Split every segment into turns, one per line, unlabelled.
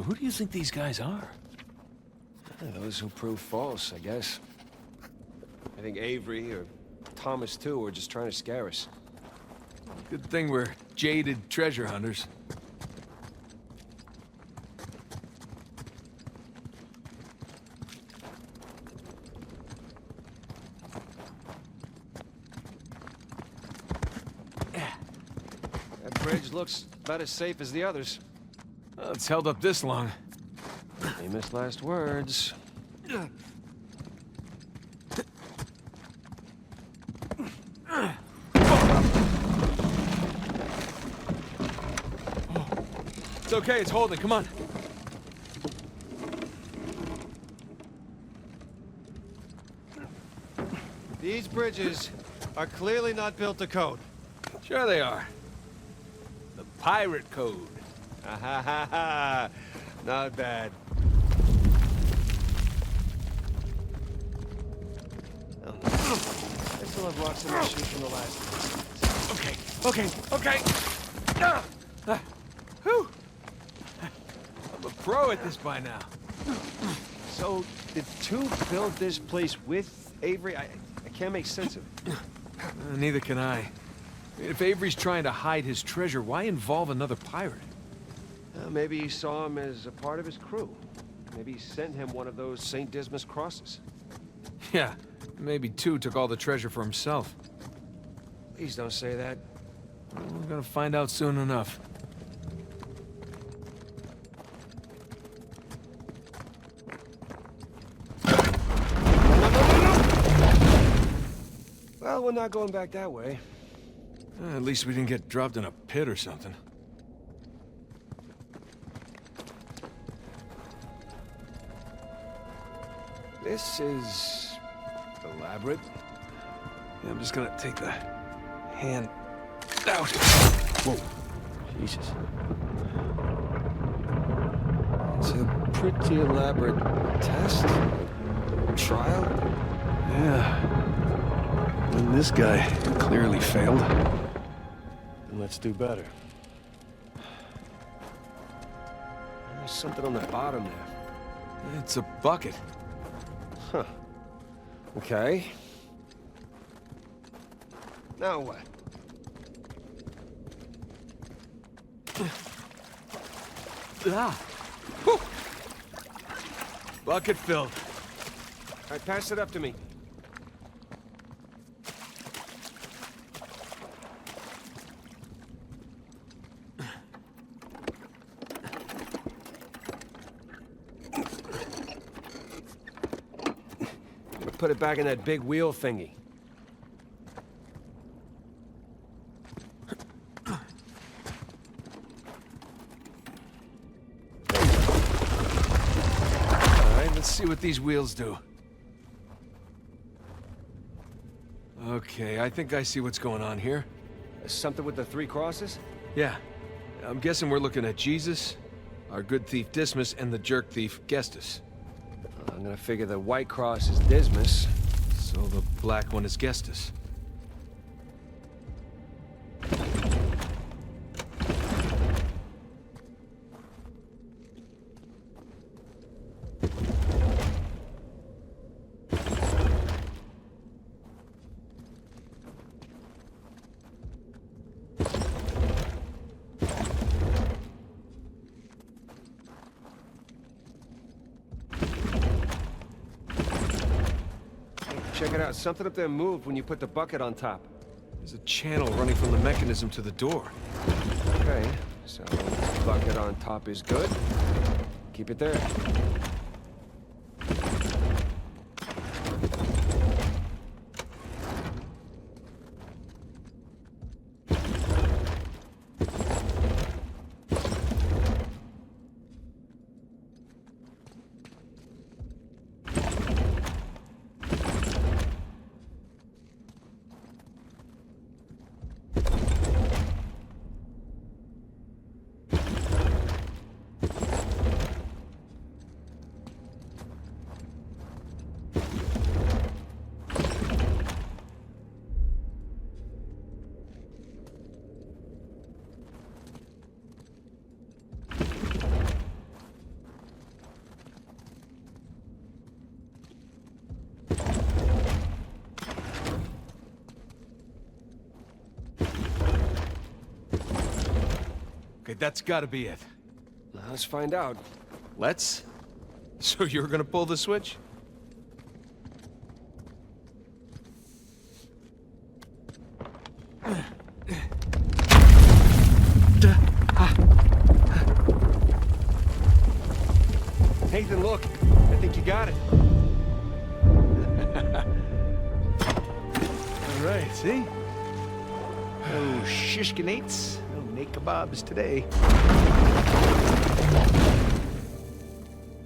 who do you think these guys are?
Those who prove false, I guess. I think Avery or Thomas, too, are just trying to scare us.
Good thing we're jaded treasure hunters.
That bridge looks about as safe as the others.
Well, it's held up this long.
Famous last words.
It's okay, it's holding, come on.
These bridges are clearly not built to code.
Sure they are. The pirate code.
Ha ha ha ha. Not bad. I still have rocks in my shoes from the last one.
Okay. Whew. I'm a pro at this by now.
So, did two build this place with Avery? I can't make sense of it.
Neither can I. If Avery's trying to hide his treasure, why involve another pirate?
Maybe he saw him as a part of his crew. Maybe he sent him one of those St. Dismas crosses.
Yeah, maybe two took all the treasure for himself.
Please don't say that.
We're gonna find out soon enough.
Well, we're not going back that way.
At least we didn't get dropped in a pit or something.
This is elaborate.
Yeah, I'm just gonna take the hand out.
Whoa. Jesus. It's a pretty elaborate test. Trial?
Yeah. And this guy clearly failed.
Then let's do better. There's something on the bottom there.
It's a bucket.
Huh. Okay. Now what?
Ah! Whew. Bucket filled.
All right, pass it up to me. Put it back in that big wheel thingy.
Alright, let's see what these wheels do. Okay, I think I see what's going on here.
Something with the three crosses?
Yeah. I'm guessing we're looking at Jesus, our good thief Dismas, and the jerk thief Gestus.
I'm gonna figure the white cross is Dismas.
So the black one is Gestus.
Check it out. Something up there moved when you put the bucket on top.
There's a channel running from the mechanism to the door.
Okay, so bucket on top is good. Keep it there.
Wait, that's gotta be it.
Now, let's find out.
Let's? So you're gonna pull the switch?
Nathan, look. I think you got it.
All right, see?
No shishkinates, no naked kebabs today.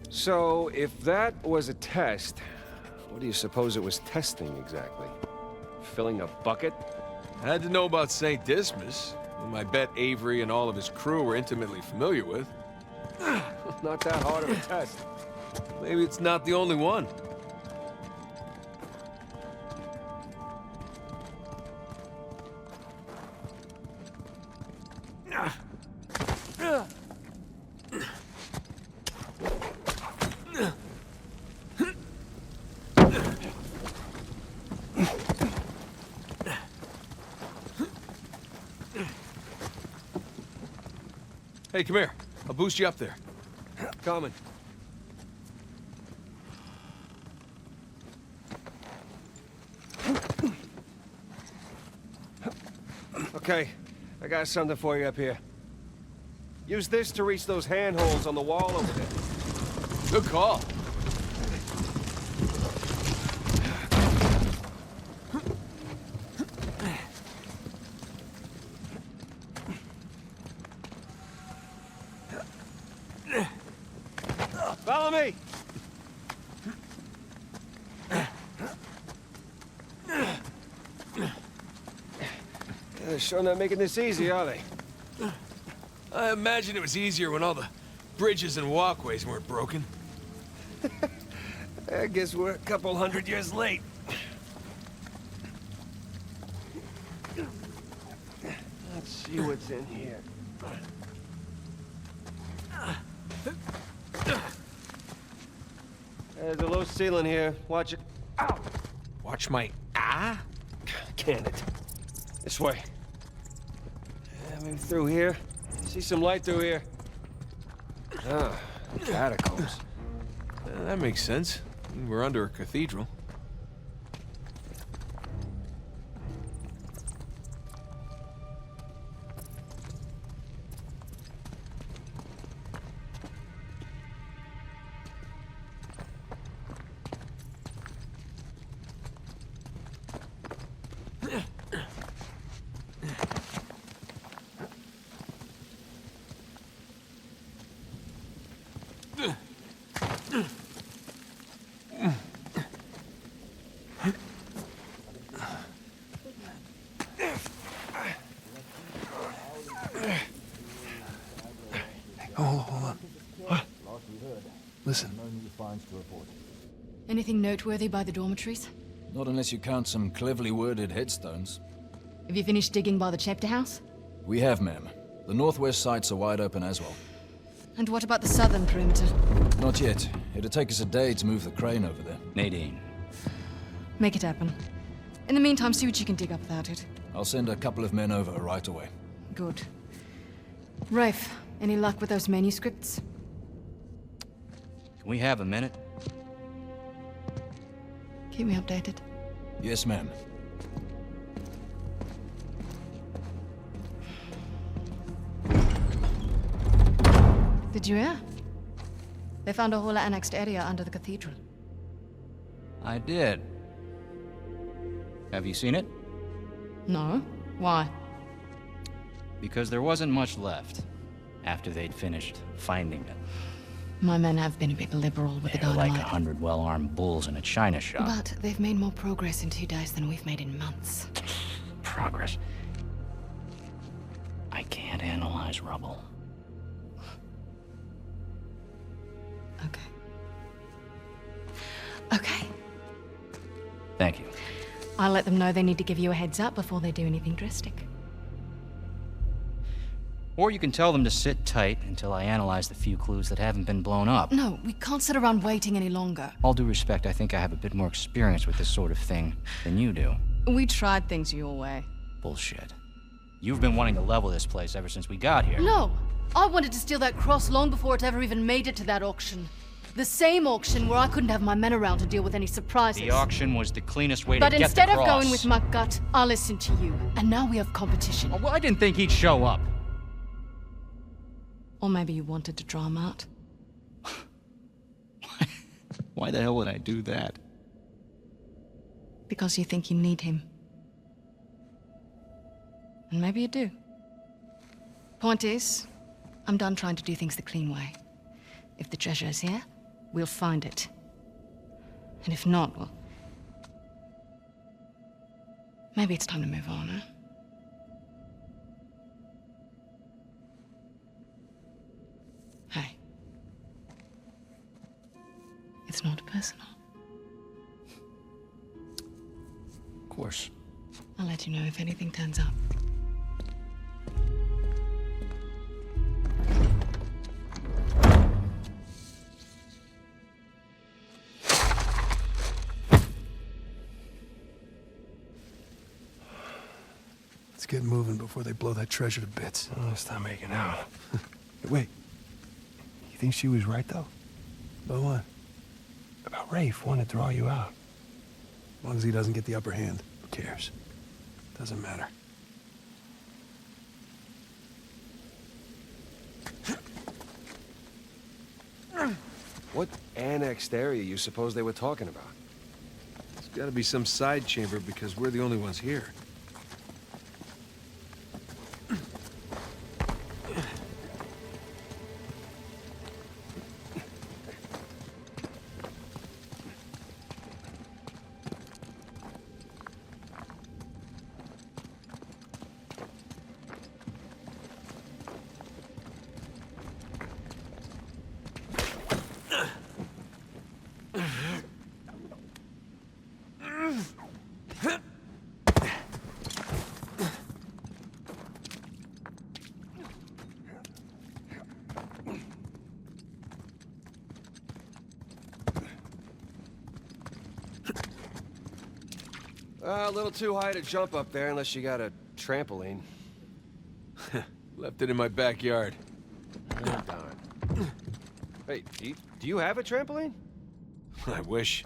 So, if that was a test, what do you suppose it was testing exactly? Filling a bucket?
I had to know about St. Dismas, whom I bet Avery and all of his crew were intimately familiar with.
Not that hard of a test.
Maybe it's not the only one. Hey, come here. I'll boost you up there.
Coming. Okay, I got something for you up here. Use this to reach those handholds on the wall over there.
Good call.
Follow me! They're sure not making this easy, are they?
I imagine it was easier when all the bridges and walkways weren't broken.
I guess we're a couple hundred years late. Let's see what's in here. There's a low ceiling here. Watch it. Ow!
Watch my
Can it? This way. Maybe through here. See some light through here. Ah, catacombs.
That makes sense. We're under a cathedral. Hold on. What? Listen.
Anything noteworthy by the dormitories?
Not unless you count some cleverly worded headstones.
Have you finished digging by the chapter house?
We have, ma'am. The northwest sites are wide open as well.
And what about the southern perimeter?
Not yet. It'll take us a day to move the crane over there.
Nadine.
Make it happen. In the meantime, see what you can dig up without it.
I'll send a couple of men over right away.
Good. Rafe, any luck with those manuscripts?
Can we have a minute?
Keep me updated.
Yes, ma'am.
Did you hear? They found a whole annexed area under the cathedral.
I did. Have you seen it?
No? Why?
Because there wasn't much left after they'd finished finding it.
My men have been a bit liberal with the
They're like
dynamite.
100 well-armed bulls in a china shop.
But they've made more progress in 2 days than we've made in months.
Progress. I can't analyze rubble.
Okay. Okay.
Thank you.
I'll let them know they need to give you a heads up before they do anything drastic.
Or you can tell them to sit tight until I analyze the few clues that haven't been blown up.
No, we can't sit around waiting any longer.
All due respect, I think I have a bit more experience with this sort of thing than you do.
We tried things your way.
Bullshit. You've been wanting to level this place ever since we got here.
No, I wanted to steal that cross long before it ever even made it to that auction. The same auction where I couldn't have my men around to deal with any surprises.
The auction was the cleanest way to
But
get the
instead
cross.
of going with my gut, I listened to you. And now we have competition.
Oh, well, I didn't think he'd show up.
Or maybe you wanted to draw him out.
Why the hell would I do that?
Because you think you need him. And maybe you do. Point is, I'm done trying to do things the clean way. If the treasure is here, we'll find it. And if not, well... maybe it's time to move on, huh? Hey. It's not personal.
Of course.
I'll let you know if anything turns up.
Let's get moving before they blow that treasure to bits.
Oh, stop making out.
Wait. You think she was right, though? About what? About Rafe wanting to draw you out. As long as he doesn't get the upper hand, who cares? Doesn't matter.
What annexed area you suppose they were talking about?
There's gotta be some side chamber because we're the only ones here.
A little too high to jump up there unless you got a trampoline.
Left it in my backyard.
Oh, darn. Hey, do you have a trampoline?
I wish.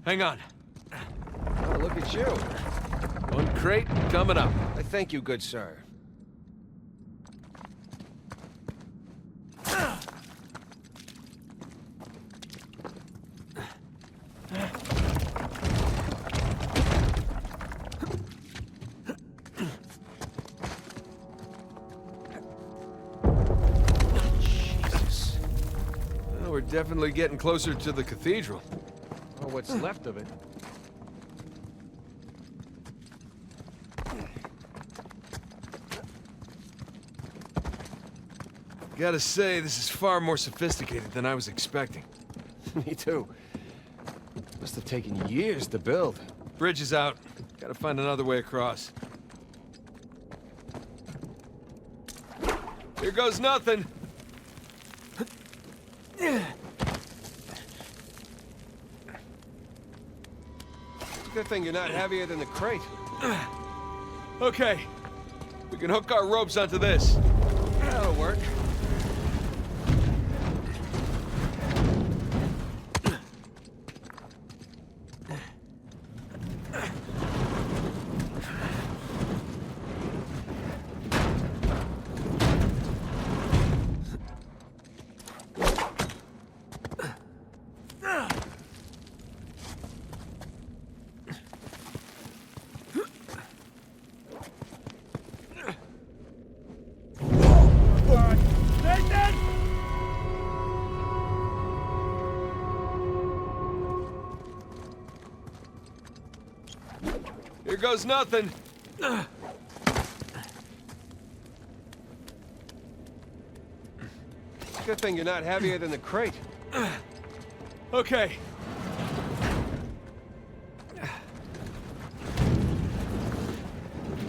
Hang on.
Oh, look at you.
One crate coming up.
I thank you, good sir. Jesus.
Well, we're definitely getting closer to the cathedral.
Or what's left of it.
Gotta say, this is far more sophisticated than I was expecting.
Me too. Must have taken years to build.
Bridge is out. Gotta find another way across. Here goes nothing.
Good thing you're not heavier than the crate.
Okay. We can hook our ropes onto this.
That'll work.
Here goes nothing.
Good thing you're not heavier than the crate.
Okay.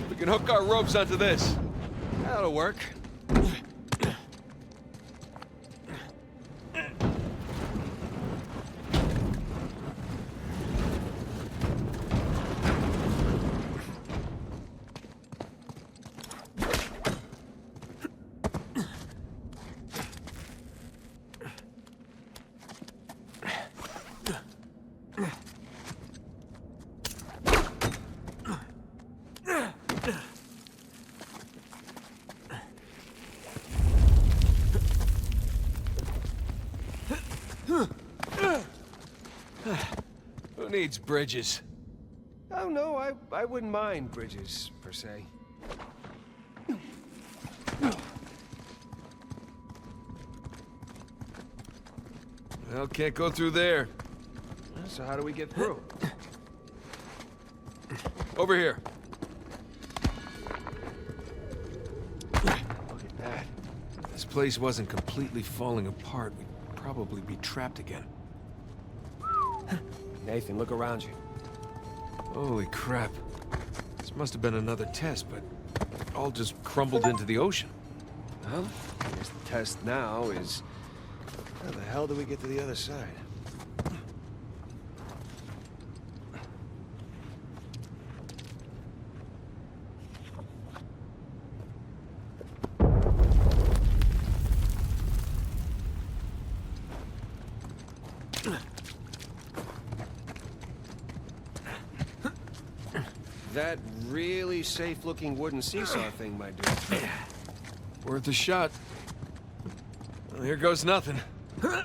We can hook our ropes onto this.
That'll work.
Who needs bridges?
Oh, no, I wouldn't mind bridges, per se.
Well, can't go through there.
So how do we get through?
Over here.
Look at that.
If this place wasn't completely falling apart, we'd probably be trapped again.
Nathan, look around you.
Holy crap. This must have been another test, but it all just crumbled into the ocean.
Well, I guess the test now is... how the hell do we get to the other side? That really safe-looking wooden seesaw thing, my dude.
Worth a shot. Well, here goes nothing. Whoa,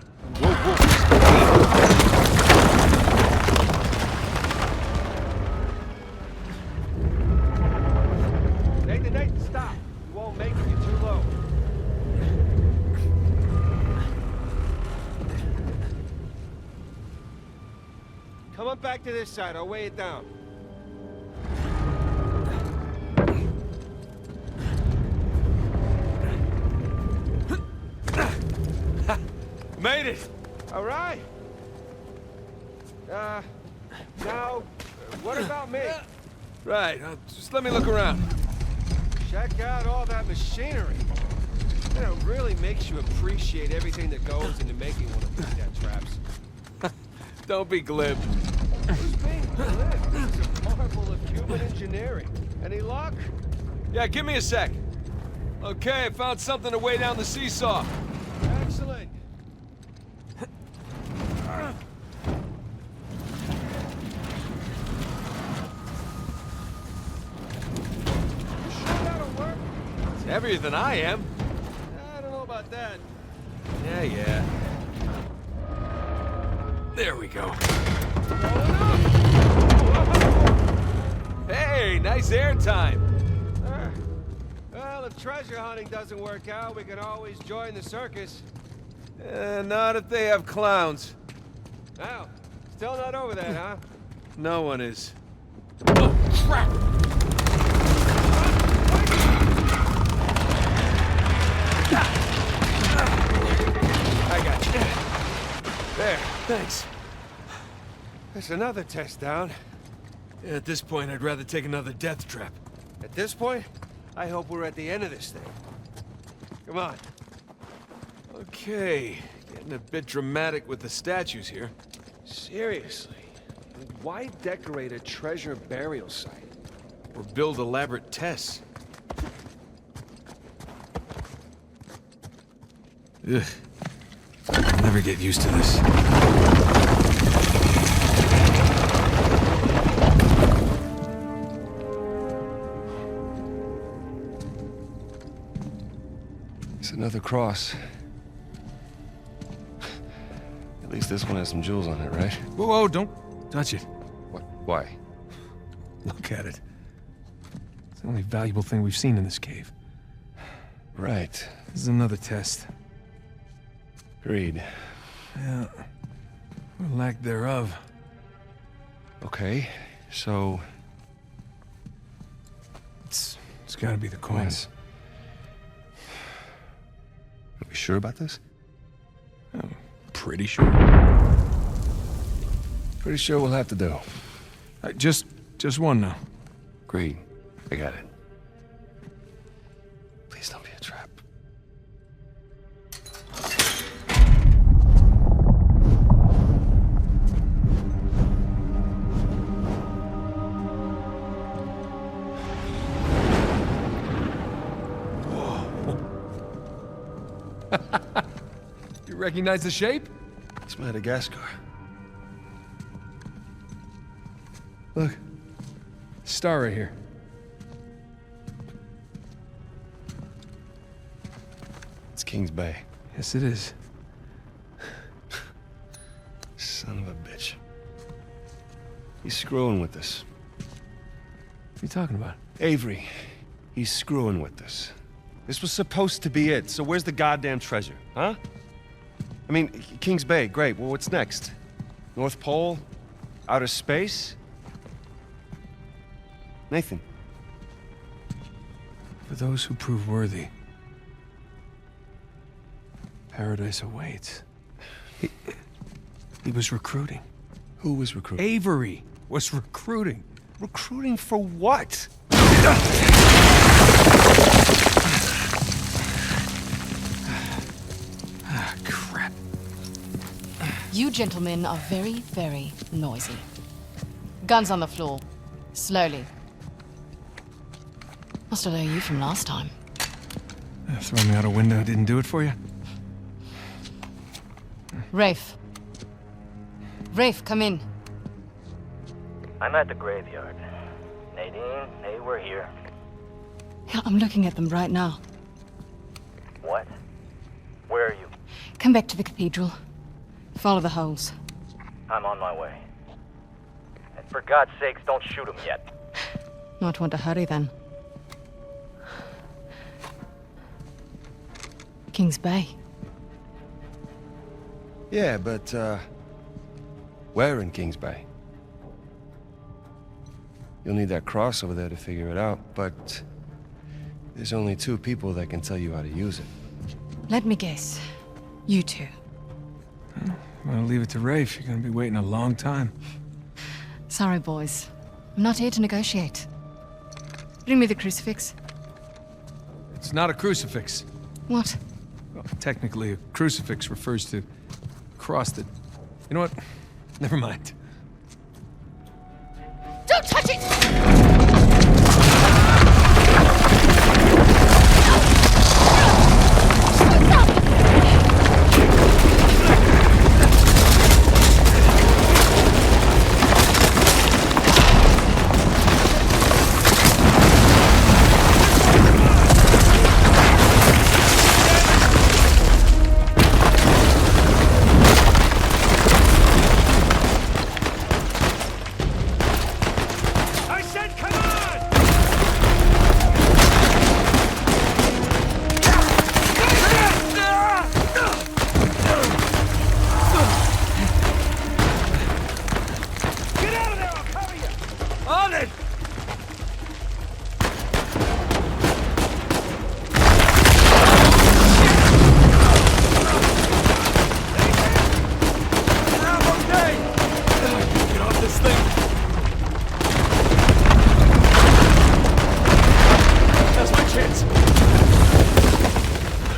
Nathan, stop! You won't make it, you're too low. Come on back to this side, I'll weigh it down.
Made it!
All right. Now, what about me?
Right, just let me look around.
Check out all that machinery. You know, it really makes you appreciate everything that goes into making one of these death traps.
Don't be glib.
Who's being glib? It's a marvel of human engineering. Any luck?
Yeah, give me a sec. Okay, I found something to weigh down the seesaw.
Excellent. You sure that'll work?
It's heavier than I am.
I don't know about that.
Yeah. There we go. Hey, nice air time.
Well, if treasure hunting doesn't work out, we can always join the circus.
Not if they have clowns.
Now, still not over that, huh?
No one is. Oh, crap! I got you. There, thanks.
There's another test down.
At this point, I'd rather take another death trap.
At this point, I hope we're at the end of this thing. Come on.
Okay, getting a bit dramatic with the statues here.
Seriously, why decorate a treasure burial site?
Or build elaborate tests. Ugh. I'll never get used to this.
another cross. At least this one has some jewels on it, right?
Whoa, whoa, don't touch it.
What? Why?
Look at it. It's the only valuable thing we've seen in this cave.
Right.
This is another test.
Agreed.
Yeah. Or lack thereof.
Okay, so...
It's gotta be the coins.
Are we sure about this?
I'm pretty sure.
Pretty sure we'll have to do.
Just one now.
Agreed. I got it. Please don't be a trap.
You recognize the shape?
It's Madagascar.
Look. Star right here.
It's Kings Bay.
Yes, it is.
Son of a bitch. He's screwing with us.
What are you talking about?
Avery, he's screwing with us. This was supposed to be it, so where's the goddamn treasure, huh? I mean, Kings Bay, great. Well, what's next? North Pole? Outer space? Nathan.
For those who prove worthy, paradise awaits. He was recruiting.
Who was recruiting?
Avery was recruiting.
Recruiting for what?
Ah, crap.
You gentlemen are very, very noisy. Guns on the floor. Slowly. Must have known you from last time.
Throwing me out a window didn't do it for you?
Rafe. Rafe, come in.
I'm at the graveyard. Nadine, hey, we're here.
Yeah, I'm looking at them right now.
What? Where are you?
Come back to the cathedral. Follow the holes.
I'm on my way. And for God's sakes, don't shoot him yet.
Not want to hurry then. Kings Bay.
Yeah, but, where in Kings Bay? You'll need that cross over there to figure it out, but there's only 2 people that can tell you how to use it.
Let me guess. You two.
I'm gonna leave it to Rafe. You're gonna be waiting a long time.
Sorry, boys. I'm not here to negotiate. Bring me the crucifix.
It's not a crucifix.
What?
Well, technically, a crucifix refers to a cross that... You know what? Never mind.
Don't touch it!
I said come on! Get out of there, I'll cover you! On it! I'm okay! Get off this thing! That's my chance.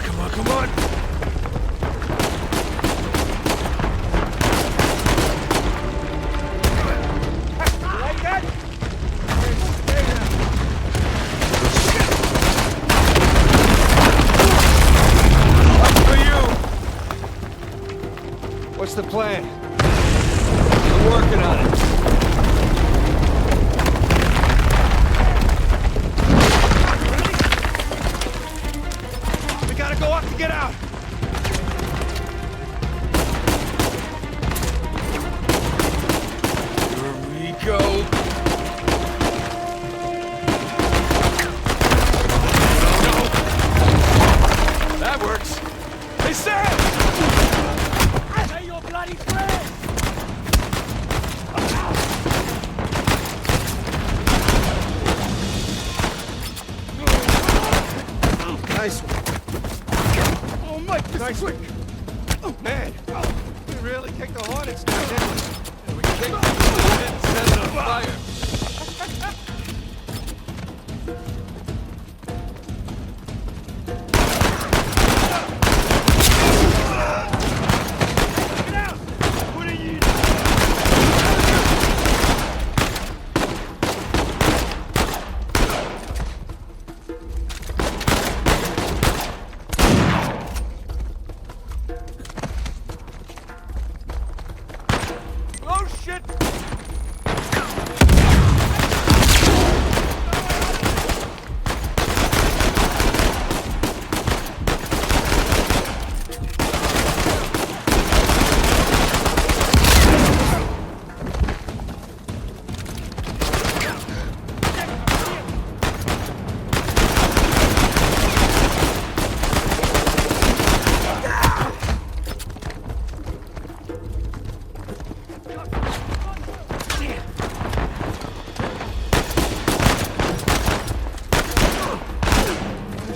Come on, come on. You like that? Stay down. Up for you. What's the plan? I'm working on it. We gotta go up. Nice one. Oh, man. We really kicked the hornet's nest, didn't we?
We kicked it and set it on fire.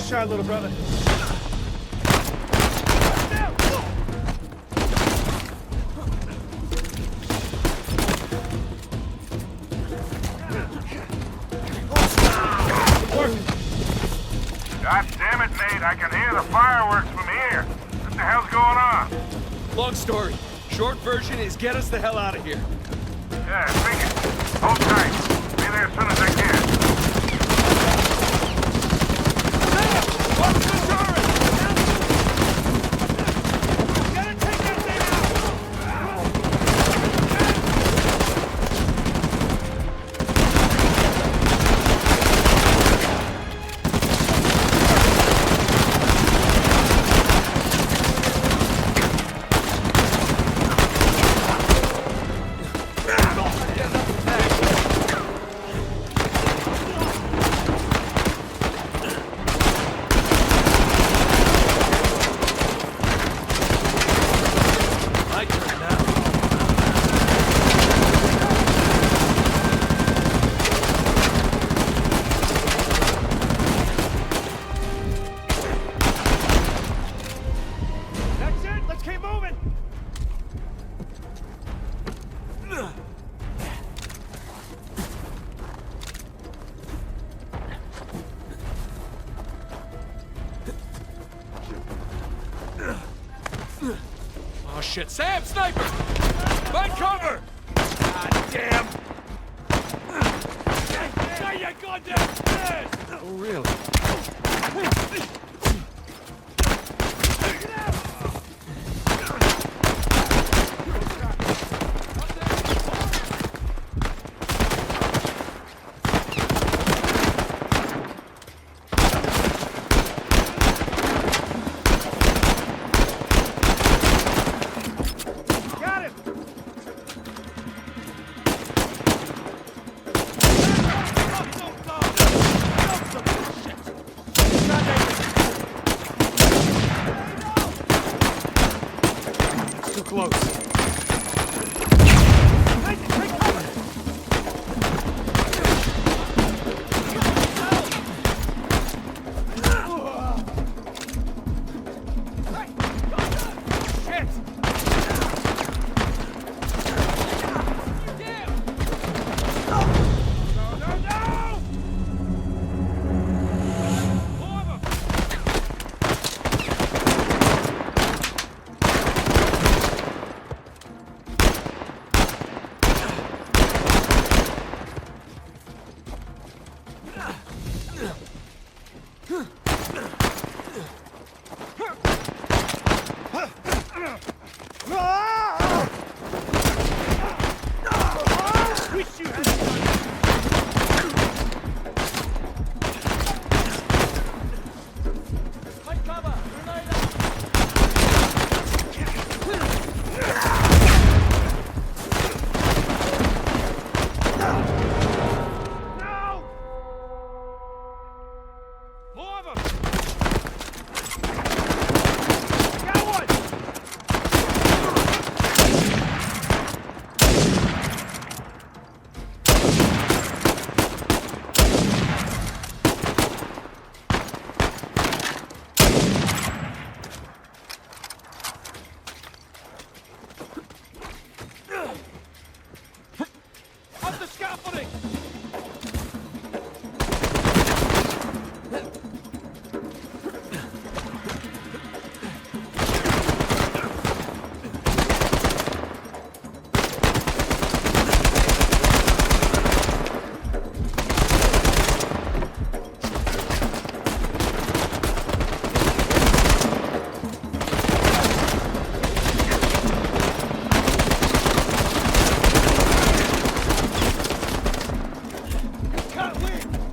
Shot, little brother.
God damn it, Nate. I can hear the fireworks from here. What the hell's going on?
Long story. Short version is get us the hell out of here.
Yeah, figured. Hold tight. Be there as soon as I can.
Oh shit, Sam, sniper! Find cover! God damn! Say your goddamn prayers! Oh really?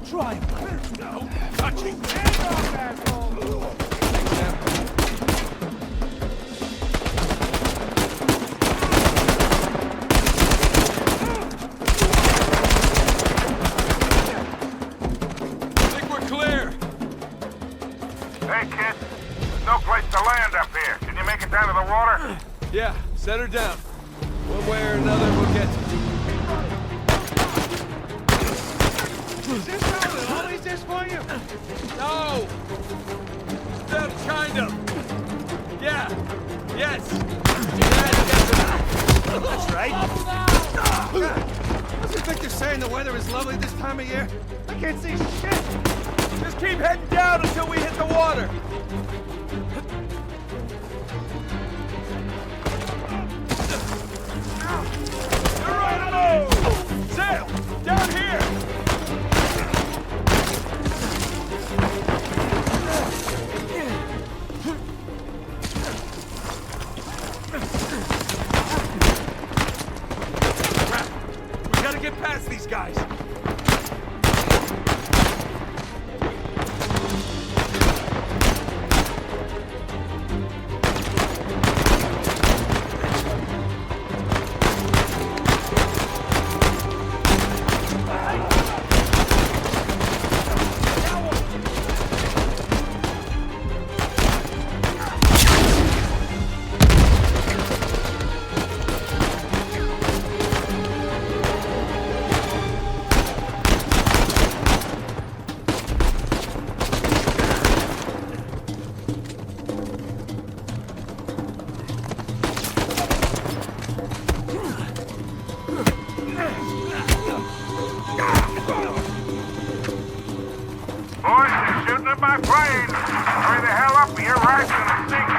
Try.
No touching. Hands off, asshole! Hey, kid. There's no place to land up here. Can you make it down to the water?
Yeah, set her down. One way or another, we'll get to you.
Is this how it always is for you?
No! Them kind of. Yeah. Yes.
That's right. Wasn't Victor saying the weather is lovely this time of year? I can't see shit.
Just keep heading down until we hit the water. Geronimo! Sail! Down here! We gotta get past these guys.
Boys, they're shooting at my plane. Hurry the hell up or your ride's gonna sink.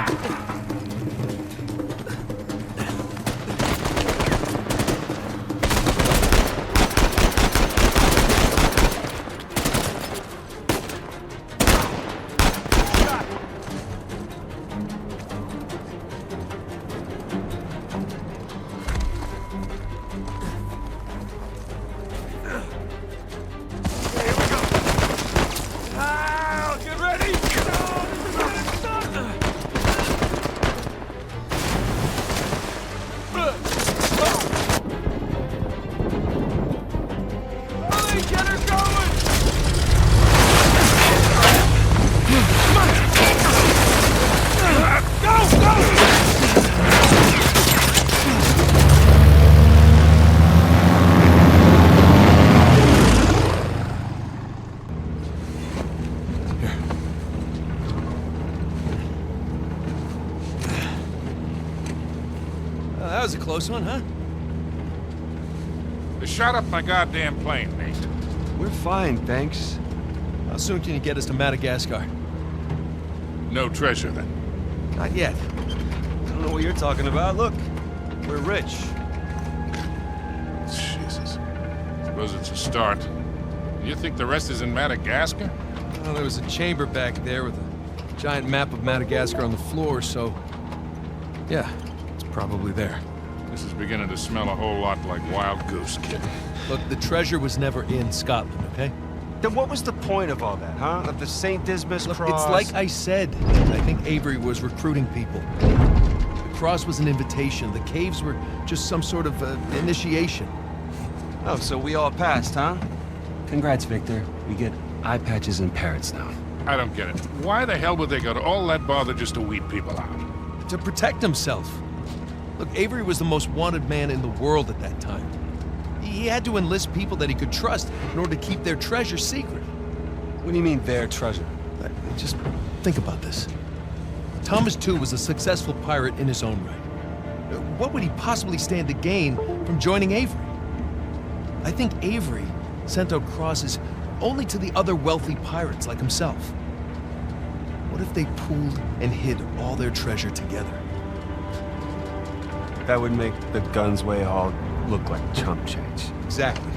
Get ready! Ollie, get her going!
That was a close one, huh?
They shot up my goddamn plane, Nate.
We're fine, thanks.
How soon can you get us to Madagascar?
No treasure, then.
Not yet.
I don't know what you're talking about. Look, we're rich.
Jesus. Suppose it's a start. You think the rest is in Madagascar?
Well, there was a chamber back there with a giant map of Madagascar on the floor, so... yeah, it's probably there.
This is beginning to smell a whole lot like Wild Goose, kid.
Look, the treasure was never in Scotland, okay?
Then what was the point of all that, huh? Of the St. Dismas
Look,
cross?
it's like I said. I think Avery was recruiting people. The cross was an invitation. The caves were just some sort of initiation.
Oh, so we all passed, huh? Congrats, Victor. We get eye patches and parrots now.
I don't get it. Why the hell would they go to all that bother just to weed people out?
To protect himself. Look, Avery was the most wanted man in the world at that time. He had to enlist people that he could trust in order to keep their treasure secret.
What do you mean, their treasure?
Just think about this. Thomas, too, was a successful pirate in his own right. What would he possibly stand to gain from joining Avery? I think Avery sent out crosses only to the other wealthy pirates like himself. What if they pooled and hid all their treasure together?
That would make the Gunsway all look like chump change.
Exactly.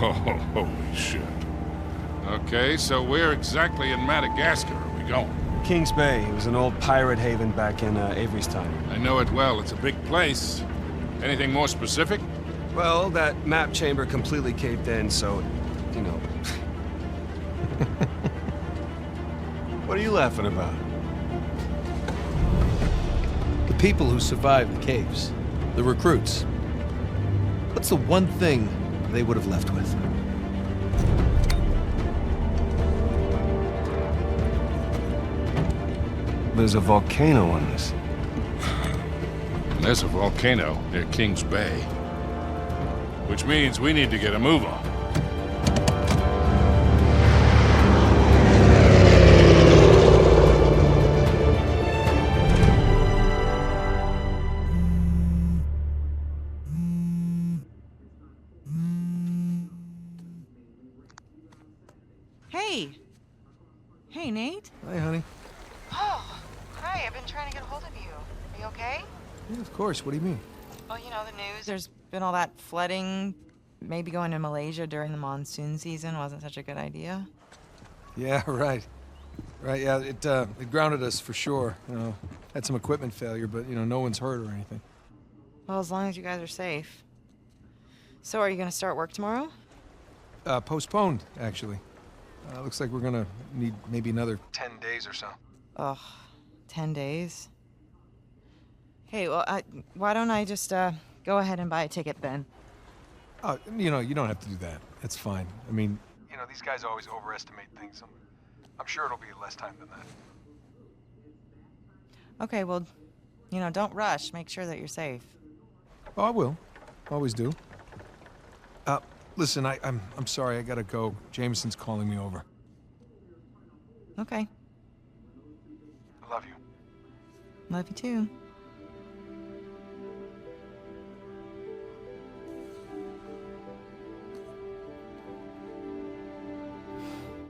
Oh, holy shit. Okay, so where exactly in Madagascar are we going?
Kings Bay. It was an old pirate haven back in Avery's time.
I know it well. It's a big place. Anything more specific?
Well, that map chamber completely caved in, so you know. What are you laughing about?
The people who survived the caves, the recruits. What's the one thing they would have left with?
There's a volcano on this.
And there's a volcano near Kings Bay. Which means we need to get a move on.
Hey! Hey, Nate?
Hi, honey.
Oh, hi, I've been trying to get a hold of you. Are you okay?
Yeah, of course. What do you mean?
Well, you know, the news, there's been all that flooding. Maybe going to Malaysia during the monsoon season wasn't such a good idea.
Yeah, right. Right, yeah, it grounded us for sure. You know, had some equipment failure, but, you know, no one's hurt or anything.
Well, as long as you guys are safe. So, are you gonna start work tomorrow?
Postponed, actually. Looks like we're gonna need maybe another 10 days or so.
Ugh, 10 days? Hey, well, why don't I just, go ahead and buy a ticket then?
You know, you don't have to do that. That's fine. I mean, you know, these guys always overestimate things. I'm sure it'll be less time than that.
Okay, well, you know, don't rush. Make sure that you're safe.
Oh, I will. Always do. Listen, I'm sorry. I gotta go. Jameson's calling me over.
Okay.
I love you.
Love you too.